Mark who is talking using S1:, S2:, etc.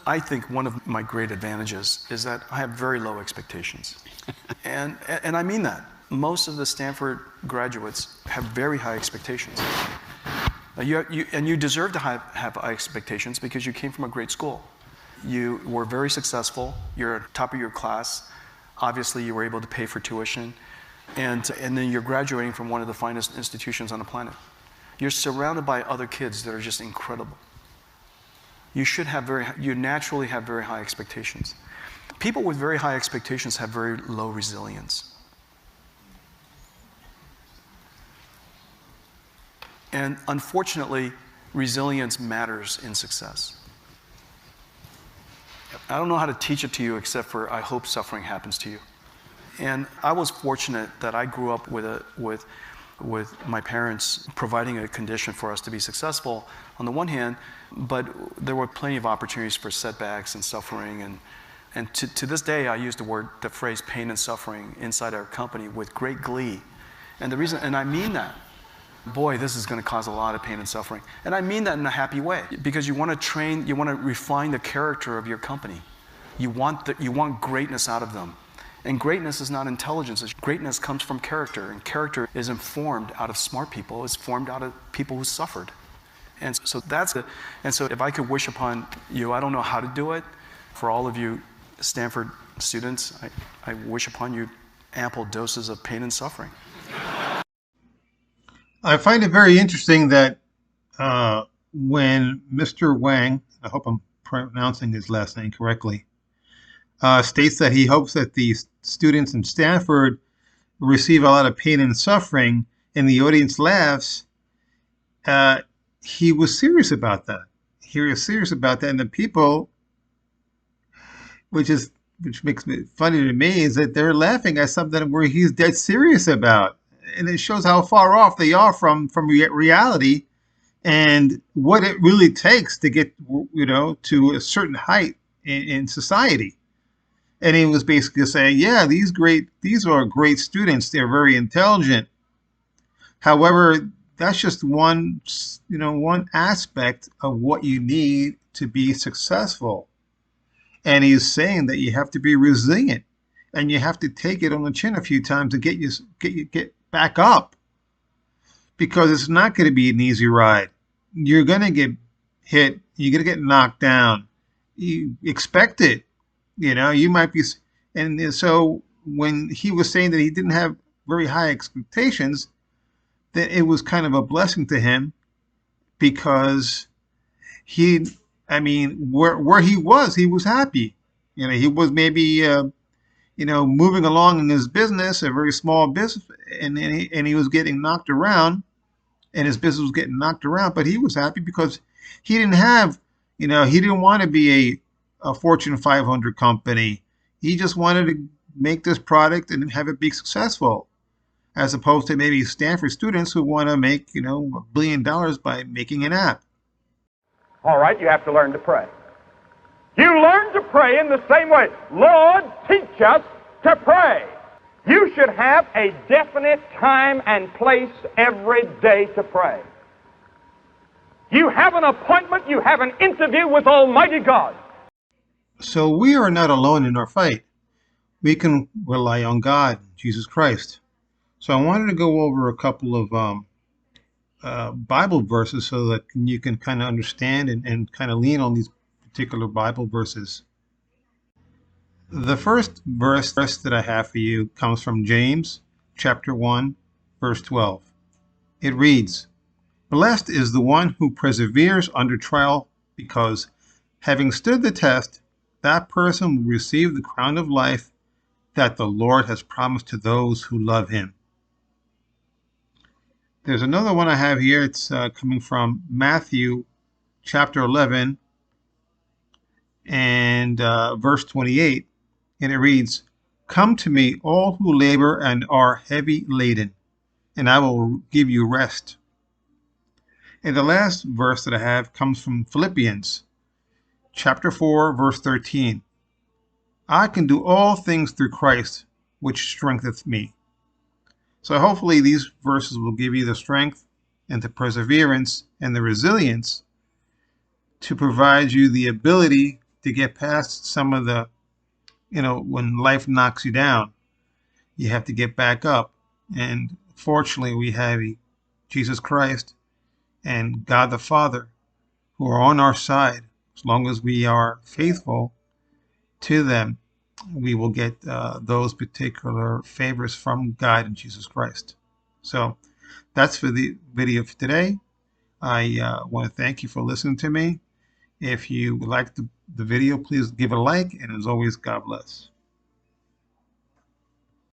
S1: I think one of my great advantages is that I have very low expectations. and I mean that. Most of the Stanford graduates have very high expectations. And you deserve to have high expectations because you came from a great school. You were very successful. You're at the top of your class. Obviously, you were able to pay for tuition. And then you're graduating from one of the finest institutions on the planet. You're surrounded by other kids that are just incredible. You naturally have very high expectations. People with very high expectations have very low resilience. And unfortunately, resilience matters in success. I don't know how to teach it to you except for I hope suffering happens to you. And I was fortunate that I grew up with my parents providing a condition for us to be successful on the one hand, but there were plenty of opportunities for setbacks and suffering. And to this day, I use the phrase pain and suffering inside our company with great glee. And I mean that. Boy, this is going to cause a lot of pain and suffering. And I mean that in a happy way, because you want to refine the character of your company. You want greatness out of them. And greatness is not intelligence. Greatness comes from character. And character is informed out of smart people. It's formed out of people who suffered. And so that's it. And so if I could wish upon you, I don't know how to do it. For all of you Stanford students, I wish upon you ample doses of pain and suffering.
S2: I find it very interesting that when Mr. Huang, I hope I'm pronouncing his last name correctly, states that he hopes that the students in Stanford receive a lot of pain and suffering, and the audience laughs, he was serious about that. He was serious about that, and the people, which makes it funny to me, is that they're laughing at something where he's dead serious about. And it shows how far off they are from reality and what it really takes to get, to a certain height in society. And he was basically saying, yeah, these are great students. They're very intelligent. However, that's just one aspect of what you need to be successful. And he's saying that you have to be resilient and you have to take it on the chin a few times to get back up, because it's not going to be an easy ride. You're going to get hit. You're going to get knocked down. You expect it. You might be. And so when he was saying that he didn't have very high expectations, that it was kind of a blessing to him, because where he was happy. He was maybe moving along in his business, a very small business, and he was getting knocked around, and his business was getting knocked around, but he was happy because he didn't have, he didn't want to be a Fortune 500 company. He just wanted to make this product and have it be successful, as opposed to maybe Stanford students who want to make, $1 billion by making an app.
S3: All right, you have to learn to pray. You learn to pray in the same way. Lord, teach us to pray. You should have a definite time and place every day to pray. You have an appointment, you have an interview with Almighty God.
S2: So we are not alone in our fight. We can rely on God, Jesus Christ. So I wanted to go over a couple of Bible verses so that you can kind of understand and kind of lean on these particular Bible verses. The first verse that I have for you comes from James chapter 1, verse 12. It reads, "Blessed is the one who perseveres under trial, because having stood the test, that person will receive the crown of life that the Lord has promised to those who love him." There's another one I have here. It's coming from Matthew chapter 11 and verse 28. And it reads, "Come to me, all who labor and are heavy laden, and I will give you rest." And the last verse that I have comes from Philippians chapter 4, verse 13. "I can do all things through Christ, which strengtheneth me." So hopefully these verses will give you the strength and the perseverance and the resilience to provide you the ability to get past some of the, when life knocks you down, you have to get back up. And fortunately, we have Jesus Christ and God the Father who are on our side. As long as we are faithful to them, we will get those particular favors from God and Jesus Christ. So that's for the video for today. I want to thank you for listening to me. If you liked the video, please give it a like. And as always, God bless.